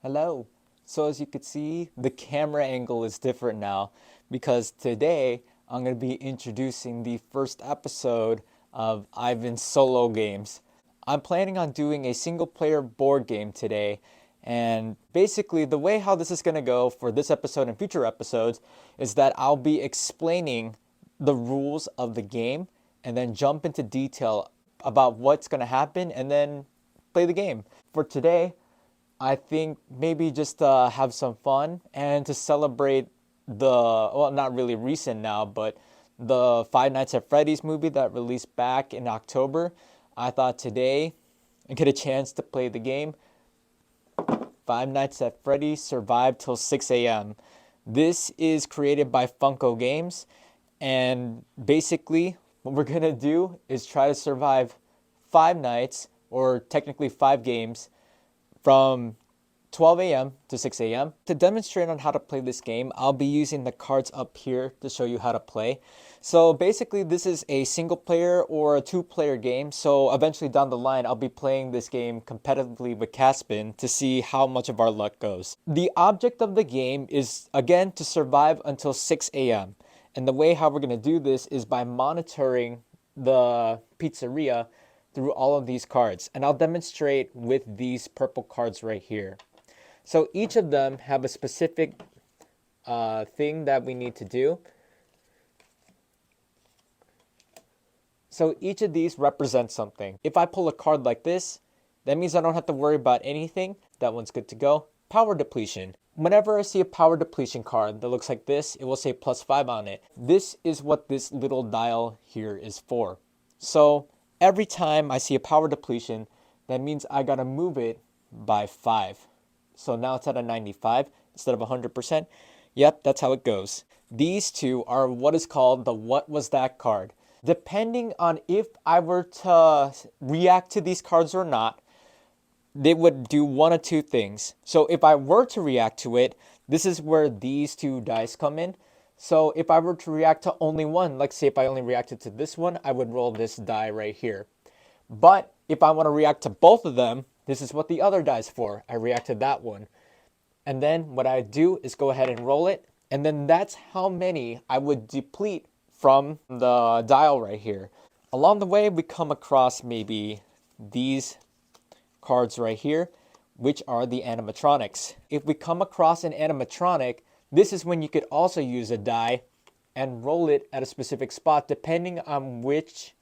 Hello. So as you could see, the camera angle is different now because today I'm going to be introducing the first episode of Ivan's solo games. I'm planning on doing a single player board game today, and basically the way how this is going to go for this episode and future episodes is that I'll be explaining the rules of the game and then jump into detail about what's going to happen and then play the game. For today, I think maybe just to have some fun and to celebrate well, not really recent now, but the Five Nights at Freddy's movie that released back in October. I thought today I get a chance to play the game Five Nights at Freddy's Survive Till 6 a.m. This is created by Funko Games, and basically what we're gonna do is try to survive 5 nights, or technically 5 games, from 12 a.m. to 6 a.m. To demonstrate on how to play this game, I'll be using the cards up here to show you how to play. So basically this is a single player or a two-player game, so eventually down the line I'll be playing this game competitively with Caspen to see how much of our luck goes. The object of the game is again to survive until 6 a.m. And the way how we're going to do this is by monitoring the pizzeria through all of these cards. And I'll demonstrate with these purple cards right here. So each of them have a specific thing that we need to do. So each of these represents something. If I pull a card like this, that means I don't have to worry about anything. That one's good to go. Power depletion. Whenever I see a power depletion card that looks like this, it will say +5 on it. This is what this little dial here is for. So every time I see a power depletion, that means I gotta move it by 5. So now it's at a 95 instead of 100%. Yep, that's how it goes. These two are what is called the what was that card. Depending on if I were to react to these cards or not, they would do one of two things. So if I were to react to it, this is where these two dice come in. So if I were to react to only one, like say if I only reacted to this one, I would roll this die right here. But if I want to react to both of them, this is what the other die is for. I react to that one. And then what I do is go ahead and roll it. And then that's how many I would deplete from the dial right here. Along the way, we come across maybe these cards right here, which are the animatronics. If we come across an animatronic, this is when you could also use a die and roll it at a specific spot depending on which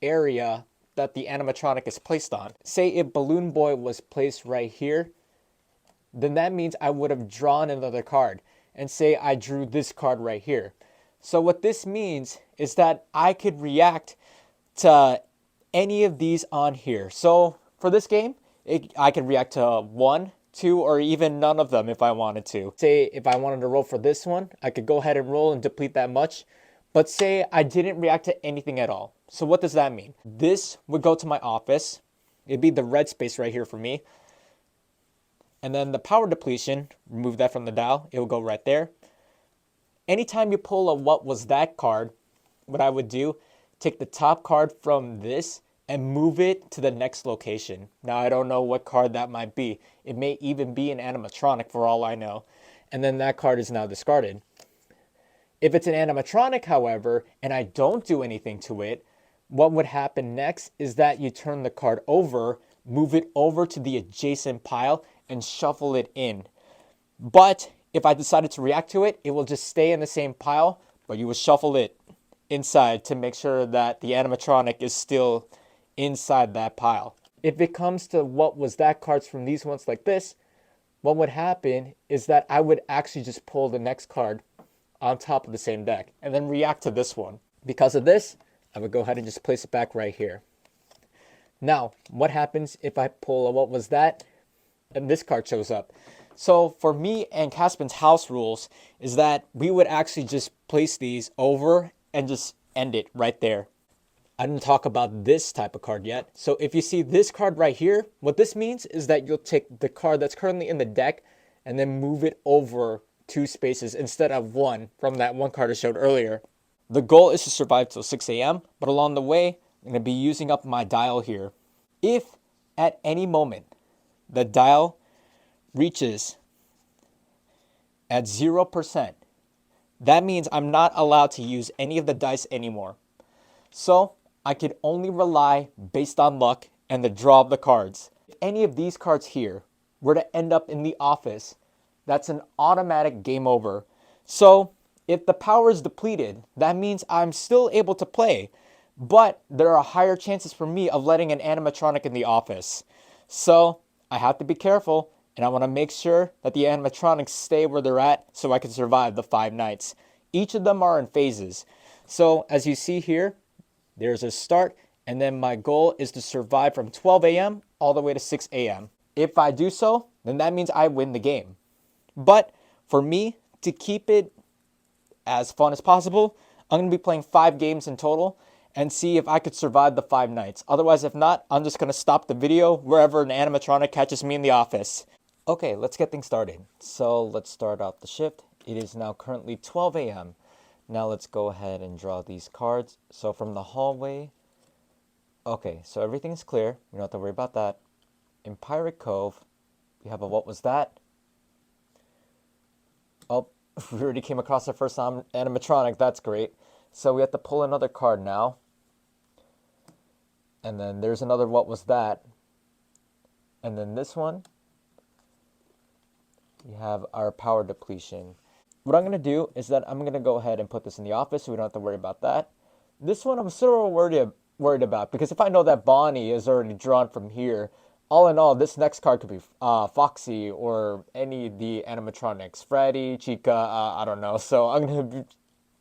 area that the animatronic is placed on. Say if Balloon Boy was placed right here, then that means I would have drawn another card. And say I drew this card right here. So what this means is that I could react to any of these on here. So for this game, I could react to 1, 2, or even none of them if I wanted to. Say if I wanted to roll for this one, I could go ahead and roll and deplete that much. But say I didn't react to anything at all. So what does that mean? This would go to my office. It'd be the red space right here for me. And then the power depletion, remove that from the dial. It will go right there. Anytime you pull a what was that card, what I would do, take the top card from this and move it to the next location. Now I don't know what card that might be. It may even be an animatronic for all I know. And then that card is now discarded. If it's an animatronic, however, and I don't do anything to it, what would happen next is that you turn the card over, move it over to the adjacent pile, and shuffle it in. But if I decided to react to it, it will just stay in the same pile, but you will shuffle it inside to make sure that the animatronic is still inside that pile. If it comes to what was that cards from these ones like this, what would happen is that I would actually just pull the next card on top of the same deck and then react to this one. Because of this, I would go ahead and just place it back right here. Now, what happens if I pull a what was that and this card shows up? So for me and Caspen's house rules is that we would actually just place these over and just end it right there. I didn't talk about this type of card yet. So if you see this card right here, what this means is that you'll take the card that's currently in the deck and then move it over 2 spaces instead of 1 from that one card I showed earlier. The goal is to survive till 6 a.m., but along the way, I'm going to be using up my dial here. If at any moment the dial reaches at 0%, that means I'm not allowed to use any of the dice anymore. So I could only rely based on luck and the draw of the cards. If any of these cards here were to end up in the office, that's an automatic game over. So if the power is depleted, that means I'm still able to play, but there are higher chances for me of letting an animatronic in the office. So I have to be careful, and I want to make sure that the animatronics stay where they're at so I can survive the 5 nights. Each of them are in phases. So as you see here, there's a start, and then my goal is to survive from 12 a.m. all the way to 6 a.m. If I do so, then that means I win the game. But for me, to keep it as fun as possible, I'm going to be playing 5 games in total and see if I could survive the 5 nights. Otherwise, if not, I'm just going to stop the video wherever an animatronic catches me in the office. Okay, let's get things started. So let's start out the shift. It is now currently 12 a.m. Now let's go ahead and draw these cards. So from the hallway, okay, so everything's clear. We don't have to worry about that. In Pirate Cove, we have a what was that? Oh, we already came across our first animatronic. That's great. So we have to pull another card now. And then there's another what was that? And then this one, we have our power depletion. What I'm going to do is that I'm going to go ahead and put this in the office so we don't have to worry about that. This one I'm sort of worried about because if I know that Bonnie is already drawn from here, all in all, this next card could be Foxy or any of the animatronics. Freddy, Chica, I don't know. So I'm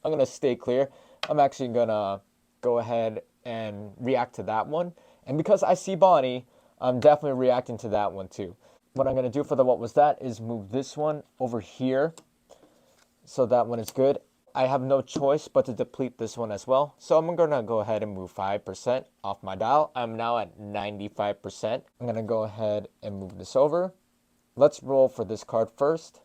gonna stay clear. I'm actually going to go ahead and react to that one. And because I see Bonnie, I'm definitely reacting to that one too. What I'm going to do for the what was that is move this one over here so that one is good. I have no choice but to deplete this one as well. So I'm going to go ahead and move 5% off my dial. I'm now at 95%. I'm going to go ahead and move this over. Let's roll for this card first.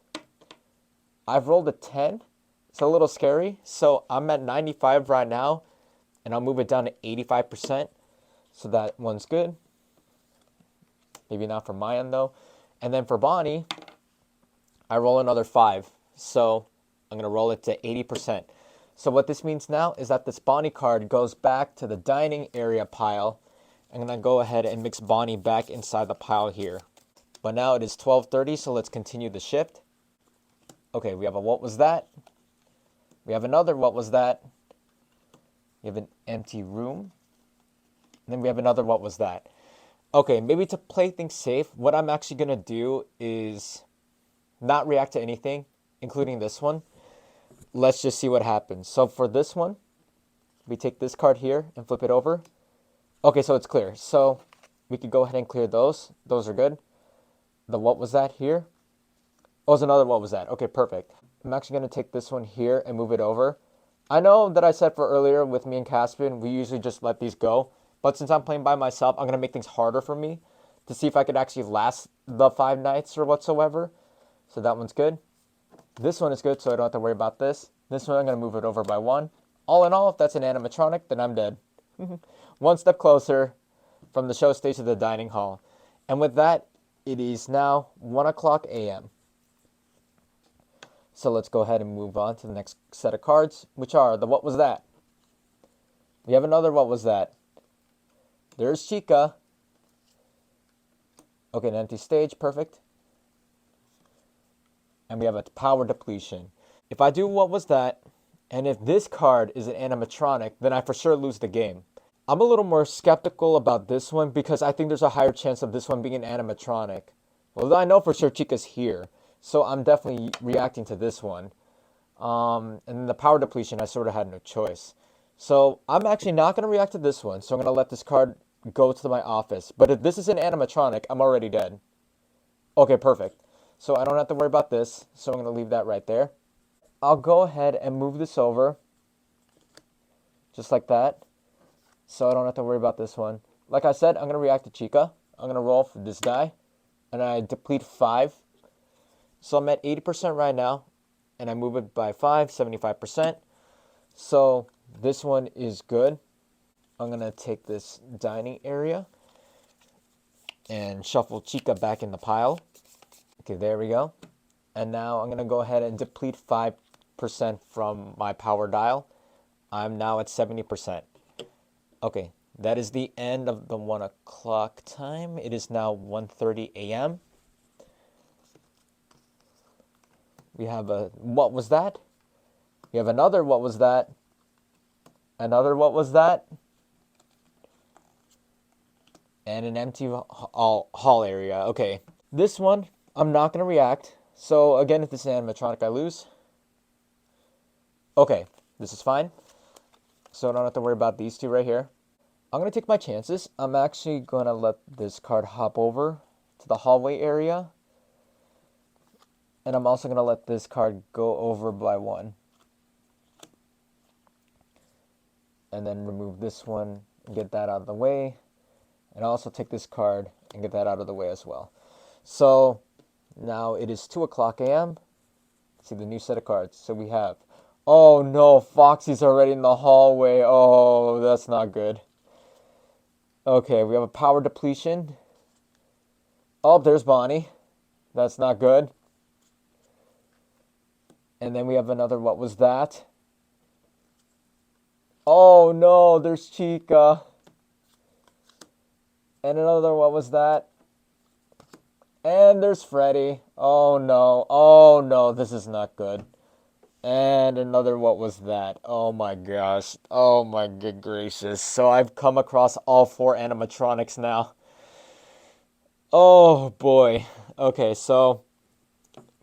I've rolled a 10. It's a little scary. So I'm at 95 right now, and I'll move it down to 85%. So that one's good. Maybe not for my end though. And then for Bonnie, I roll another 5. So I'm going to roll it to 80%. So what this means now is that this Bonnie card goes back to the dining area pile. I'm going to go ahead and mix Bonnie back inside the pile here. But now it is 12:30, so let's continue the shift. Okay, we have a what was that? We have another what was that? We have an empty room. And then we have another what was that? Okay, maybe to play things safe, what I'm actually going to do is not react to anything, including this one. Let's just see what happens. So for this one, we take this card here and flip it over. Okay, so it's clear. So we could go ahead and clear those. Those are good. The what was that here? Oh, it's another what was that? Okay, perfect. I'm actually going to take this one here and move it over. I know that I said for earlier with me and Caspen, we usually just let these go. But since I'm playing by myself, I'm going to make things harder for me to see if I could actually last the 5 nights or whatsoever. So that one's good. This one is good, so I don't have to worry about this. This one, I'm going to move it over by 1. All in all, if that's an animatronic, then I'm dead. One step closer from the show stage to the dining hall. And with that, it is now 1 o'clock a.m. So let's go ahead and move on to the next set of cards, which are the what was that? We have another what was that? There's Chica. Okay, an empty stage, perfect. And we have a power depletion. If I do what was that, and if this card is an animatronic, then I for sure lose the game. I'm a little more skeptical about this one because I think there's a higher chance of this one being an animatronic. Well, I know for sure Chica's here, so I'm definitely reacting to this one. And the power depletion, I sort of had no choice. So I'm actually not going to react to this one, so I'm going to let this card go to my office. But if this is an animatronic, I'm already dead. Okay, perfect. So I don't have to worry about this, so I'm going to leave that right there. I'll go ahead and move this over, just like that, so I don't have to worry about this one. Like I said, I'm going to react to Chica. I'm going to roll for this die, and I deplete 5. So I'm at 80% right now, and I move it by 5, 75%. So this one is good. I'm going to take this dining area and shuffle Chica back in the pile. Okay, there we go. And now I'm going to go ahead and deplete 5% from my power dial. I'm now at 70%. Okay, that is the end of the 1 o'clock time. It is now 1:30 a.m. We have a, what was that? We have another, what was that? Another, what was that? And an empty hall area. Okay, this one, I'm not going to react. So again, if this is animatronic, I lose. Okay, this is fine. So I don't have to worry about these two right here. I'm going to take my chances. I'm actually going to let this card hop over to the hallway area. And I'm also going to let this card go over by 1. And then remove this one and get that out of the way. And also take this card and get that out of the way as well. So now it is 2 o'clock a.m. See the new set of cards. So we have, oh no, Foxy's already in the hallway. Oh, that's not good. Okay, we have a power depletion. Oh, there's Bonnie. That's not good. And then we have another, what was that? Oh no, there's Chica. And another, what was that? And there's Freddy. Oh no, this is not good. And another, what was that? Oh my gosh. Oh my good gracious. So I've come across all 4 animatronics now. Oh boy. Okay, so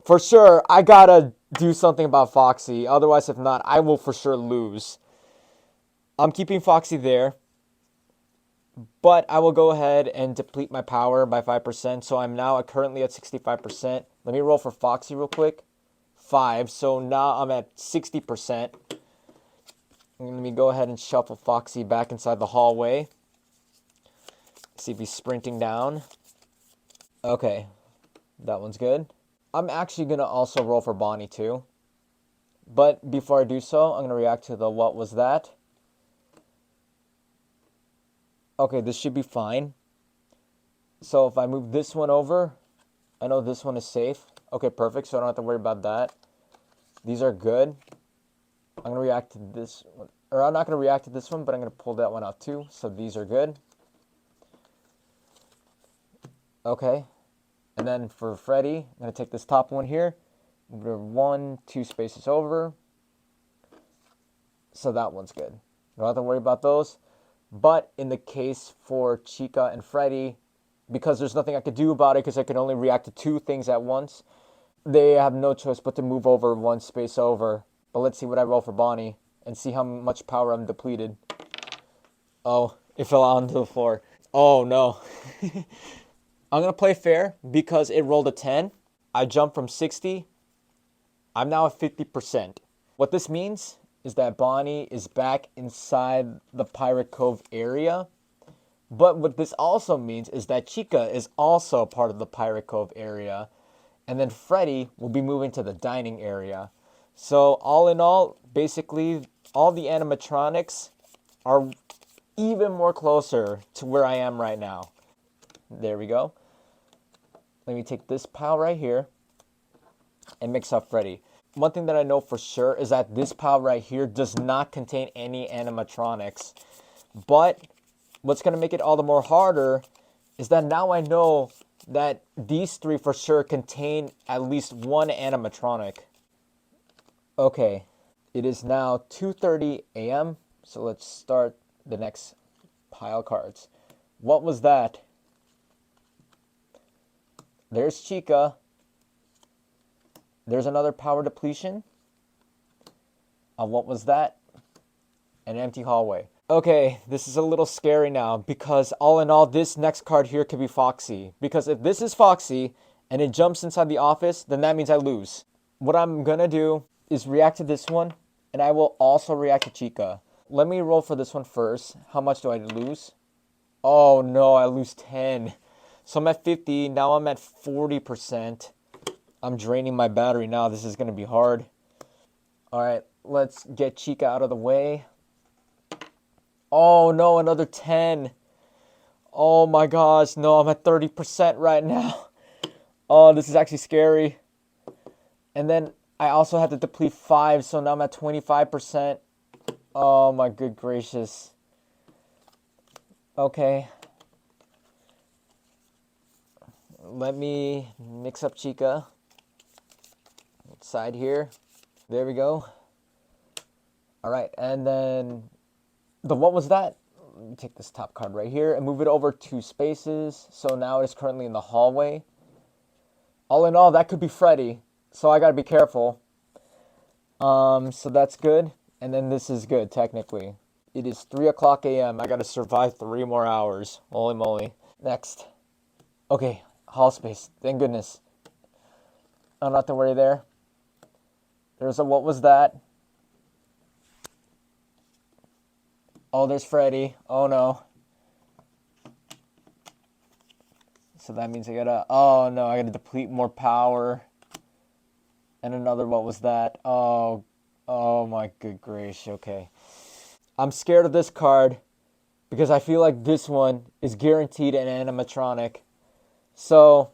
for sure, I gotta do something about Foxy. Otherwise, if not, I will for sure lose. I'm keeping Foxy there. But I will go ahead and deplete my power by 5%. So I'm now currently at 65%. Let me roll for Foxy real quick. 5. So now I'm at 60%. Let me go ahead and shuffle Foxy back inside the hallway. See if he's sprinting down. Okay, that one's good. I'm actually going to also roll for Bonnie too. But before I do so, I'm going to react to the what was that. Okay, this should be fine. So if I move this one over, I know this one is safe. Okay, perfect, so I don't have to worry about that. These are good. I'm going to react to this one. Or I'm not going to react to this one, but I'm going to pull that one out too. So these are good. Okay. And then for Freddy, I'm going to take this top one here. Move it 1, 2 spaces over. So that one's good. Don't have to worry about those. But in the case for Chica and Freddy, because there's nothing I could do about it because I can only react to 2 things at once, they have no choice but to move over 1 space over. But let's see what I roll for Bonnie and see how much power I'm depleted. Oh, it fell onto the floor. Oh no. I'm going to play fair because it rolled a 10. I jumped from 60. I'm now at 50%. What this means is that Bonnie is back inside the Pirate Cove area. But what this also means is that Chica is also part of the Pirate Cove area. And then Freddy will be moving to the dining area. So all in all, basically, all the animatronics are even more closer to where I am right now. There we go. Let me take this pile right here and mix up Freddy. One thing that I know for sure is that this pile right here does not contain any animatronics. But what's going to make it all the more harder is that now I know that these 3 for sure contain at least 1 animatronic. Okay, it is now 2:30 a.m. So let's start the next pile cards. What was that? There's Chica. There's another power depletion. What was that? An empty hallway. Okay, this is a little scary now because all in all, this next card here could be Foxy. Because if this is Foxy and it jumps inside the office, then that means I lose. What I'm going to do is react to this one, and I will also react to Chica. Let me roll for this one first. How much do I lose? Oh no, I lose 10. So I'm at 50. Now I'm at 40%. I'm draining my battery now. This is going to be hard. All right, let's get Chica out of the way. Oh no, another 10. Oh my gosh, no, I'm at 30% right now. Oh, this is actually scary. And then I also had to deplete 5, so now I'm at 25%. Oh my good gracious. Okay. Let me mix up Chica. Side here. There we go. Alright, and then what was that? Let me take this top card right here and move it over 2 spaces. So now it's currently in the hallway. All in all, that could be Freddy. So I gotta be careful. So that's good. And then this is good, technically. It is 3 o'clock a.m. I gotta survive 3 more hours. Holy moly. Next. Okay, hall space. Thank goodness. I don't have to worry there. There's a what was that? Oh, there's Freddy. Oh no. So that means I gotta, oh no, I gotta deplete more power. And another, what was that? Oh my good gracious, okay. I'm scared of this card because I feel like this one is guaranteed an animatronic. So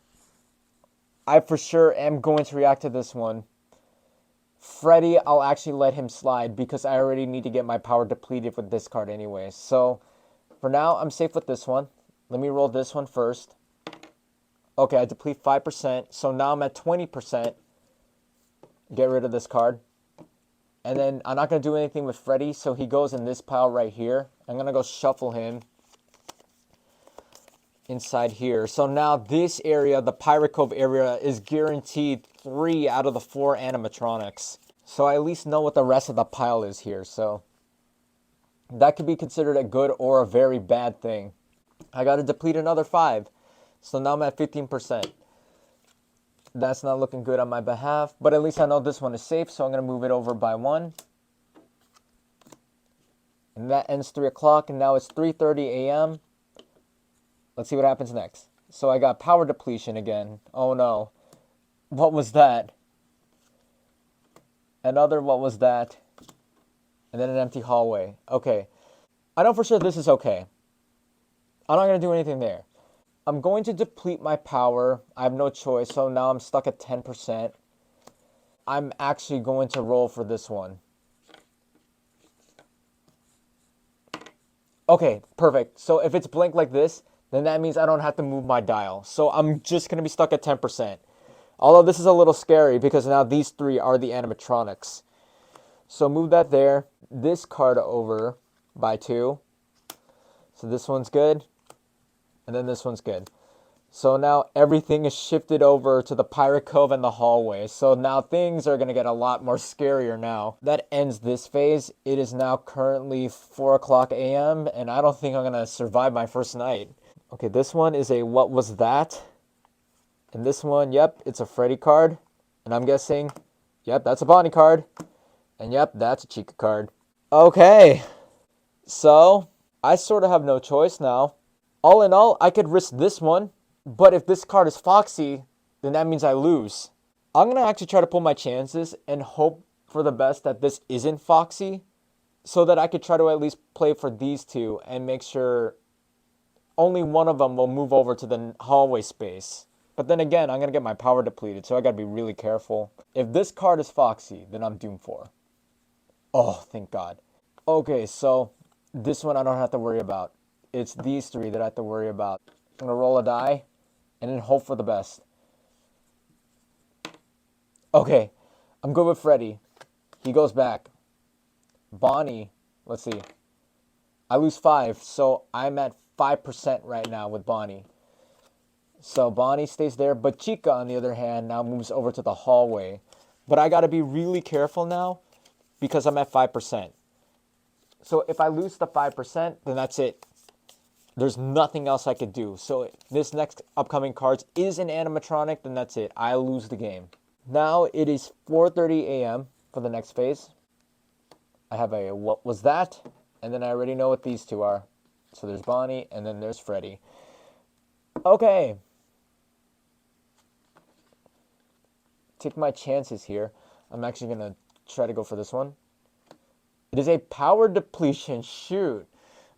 I for sure am going to react to this one. Freddy, I'll actually let him slide because I already need to get my power depleted with this card anyway. So for now, I'm safe with this one. Let me roll this one first. Okay, I deplete 5%. So now I'm at 20%. Get rid of this card. And then I'm not going to do anything with Freddy, so he goes in this pile right here. I'm going to go shuffle him inside here. So now this area, the Pirate Cove area, is guaranteed 3 out of the 4 animatronics. So I at least know what the rest of the pile is here. So that could be considered a good or a very bad thing. I got to deplete another 5. So now I'm at 15%. That's not looking good on my behalf, but at least I know this one is safe, so I'm going to move it over by 1. And that ends 3 o'clock, and now it's 3:30 a.m. Let's see what happens next. So I got power depletion again. Oh no. What was that? Another what was that? And then an empty hallway. Okay. I know for sure this is okay. I'm not going to do anything there. I'm going to deplete my power. I have no choice, so now I'm stuck at 10%. I'm actually going to roll for this one. Okay, perfect. So if it's blank like this, then that means I don't have to move my dial. So I'm just going to be stuck at 10%. Although this is a little scary because now these 3 are the animatronics. So move that there. This card over by 2. So this one's good. And then this one's good. So now everything is shifted over to the Pirate Cove and the hallway. So now things are going to get a lot more scarier now. That ends this phase. It is now currently 4 o'clock a.m. and I don't think I'm going to survive my first night. Okay, this one is a what was that? And this one, yep, it's a Freddy card. And I'm guessing, yep, that's a Bonnie card. And yep, that's a Chica card. Okay, so I sort of have no choice now. All in all, I could risk this one, but if this card is Foxy, then that means I lose. I'm going to actually try to pull my chances and hope for the best that this isn't Foxy, so that I could try to at least play for these 2 and make sure only one of them will move over to the hallway space. But then again, I'm going to get my power depleted, so I got to be really careful. If this card is Foxy, then I'm doomed for. Oh, thank God. Okay, so this one I don't have to worry about. It's these 3 that I have to worry about. I'm going to roll a die and then hope for the best. Okay, I'm good with Freddy. He goes back. Bonnie, let's see. I lose 5, so I'm at 5% right now with Bonnie. So Bonnie stays there, but Chica, on the other hand, now moves over to the hallway. But I got to be really careful now because I'm at 5%. So if I lose the 5%, then that's it. There's nothing else I could do. So if this next upcoming cards is an animatronic, then that's it. I lose the game. Now it is 4:30 a.m. for the next phase. I have a what was that? And then I already know what these 2 are. So there's Bonnie and then there's Freddy. Okay. Take my chances here. I'm actually going to try to go for this one. It is a power depletion. Shoot.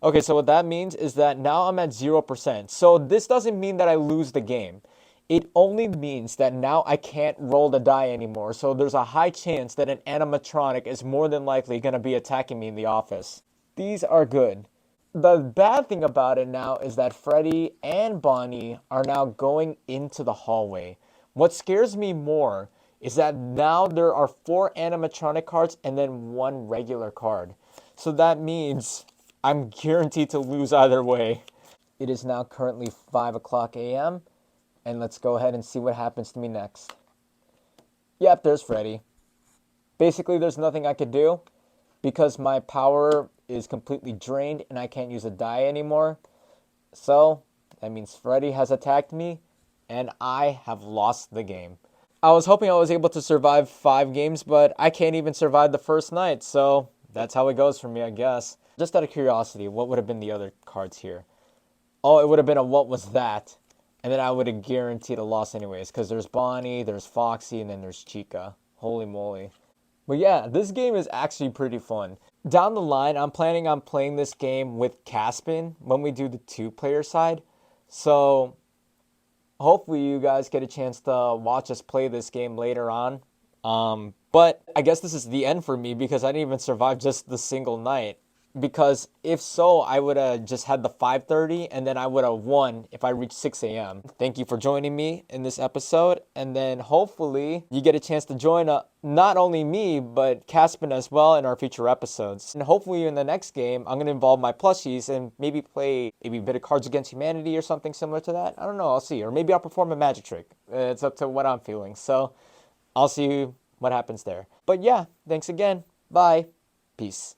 Okay, so what that means is that now I'm at 0%. So this doesn't mean that I lose the game. it only means that now I can't roll the die anymore. So there's a high chance that an animatronic is more than likely going to be attacking me in the office. These are good. The bad thing about it now is that Freddy and Bonnie are now going into the hallway. What scares me more is that now there are 4 animatronic cards and then 1 regular card. So that means I'm guaranteed to lose either way. It is now currently 5 o'clock a.m. and let's go ahead and see what happens to me next. Yep, there's Freddy. Basically, there's nothing I could do because my power is completely drained and I can't use a die anymore. So, that means Freddy has attacked me and I have lost the game. I was hoping I was able to survive 5 games, but I can't even survive the first night, so that's how it goes for me, I guess. Just out of curiosity, what would have been the other cards here? Oh, it would have been a what was that? And then I would have guaranteed a loss anyways, because there's Bonnie, there's Foxy, and then there's Chica. Holy moly. But yeah, this game is actually pretty fun. Down the line, I'm planning on playing this game with Caspen when we do the 2-player side. So hopefully you guys get a chance to watch us play this game later on. But I guess this is the end for me because I didn't even survive just the single night. Because if so, I would have just had the 5:30 and then I would have won if I reached 6 a.m. Thank you for joining me in this episode. And then hopefully you get a chance to join not only me, but Caspen as well in our future episodes. And hopefully in the next game, I'm going to involve my plushies and maybe play maybe a bit of Cards Against Humanity or something similar to that. I don't know. I'll see. Or maybe I'll perform a magic trick. It's up to what I'm feeling. So I'll see what happens there. But yeah, thanks again. Bye. Peace.